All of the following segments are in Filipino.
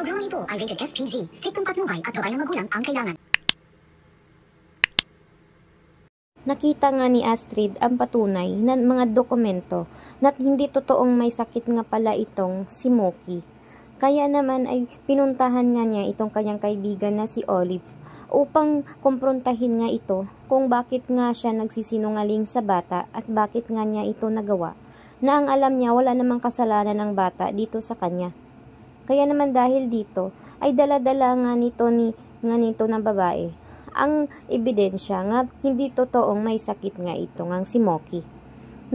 Programang ito ay rated SPG. Striktong patnubay at gabay ng magulang ang kailangan. Nakita nga ni Astrid ang patunay ng mga dokumento na hindi totoong may sakit nga pala itong si Moki. Kaya naman ay pinuntahan nga niya itong kanyang kaibigan na si Olive upang kumprontahin nga ito kung bakit nga siya nagsisinungaling sa bata at bakit nga niya ito nagawa, na ang alam niya wala namang kasalanan ng bata dito sa kanya. Kaya naman dahil dito ay dala-dala nga nito ng babae ang ebidensya nga hindi totoong may sakit nga ito ngang si Moki.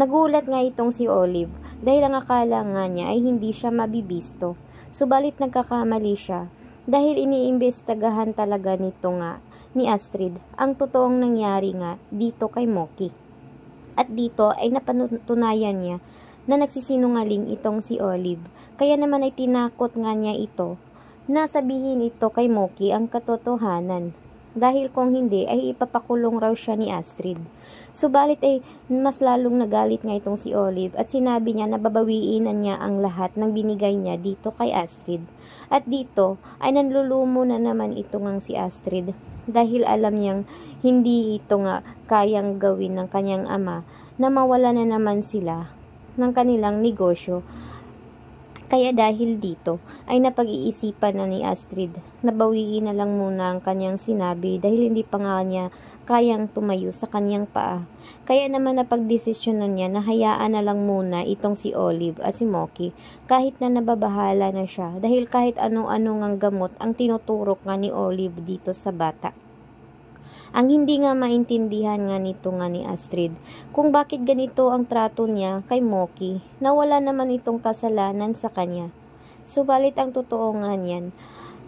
Nagulat nga itong si Olive dahil ang akala nga niya ay hindi siya mabibisto. Subalit nagkakamali siya dahil iniimbestagahan talaga nito nga ni Astrid ang totoong nangyari nga dito kay Moki. At dito ay napatunayan niya na nagsisinungaling itong si Olive. Kaya naman ay tinakot nga niya ito na sabihin ito kay Moki ang katotohanan. Dahil kung hindi ay ipapakulong raw siya ni Astrid. Subalit ay mas lalong nagalit nga itong si Olive at sinabi niya na babawiin na niya ang lahat ng binigay niya dito kay Astrid. At dito ay nanlulumo na naman ito ngang si Astrid dahil alam niyang hindi ito nga kayang gawin ng kanyang ama na mawala na naman sila ng kanilang negosyo. Kaya dahil dito ay napag-iisipan na ni Astrid na bawiin na lang muna ang kanyang sinabi dahil hindi pa nga niya kayang tumayo sa kanyang paa. Kaya naman napagdesisyonan niya na hayaan na lang muna itong si Olive at si Moki kahit na nababahala na siya dahil kahit ano-ano ngang gamot ang tinuturok nga ni Olive dito sa bata. Ang hindi nga maintindihan nga nito nga ni Astrid kung bakit ganito ang trato niya kay Moki na wala naman itong kasalanan sa kanya. Subalit ang totoo nga niyan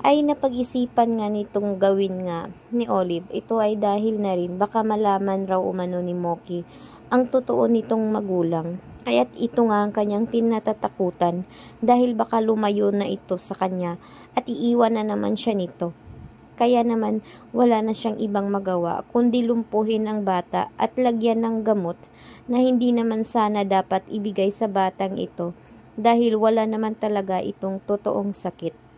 ay napag-isipan nga nitong gawin nga ni Olive. Ito ay dahil na rin baka malaman raw umano ni Moki ang totoo nitong magulang. Kaya't ito nga ang kanyang tinatatakutan dahil baka lumayo na ito sa kanya at iiwan na naman siya nito. Kaya naman wala na siyang ibang magawa kundi lumpuhin ang bata at lagyan ng gamot na hindi naman sana dapat ibigay sa batang ito dahil wala naman talaga itong totoong sakit.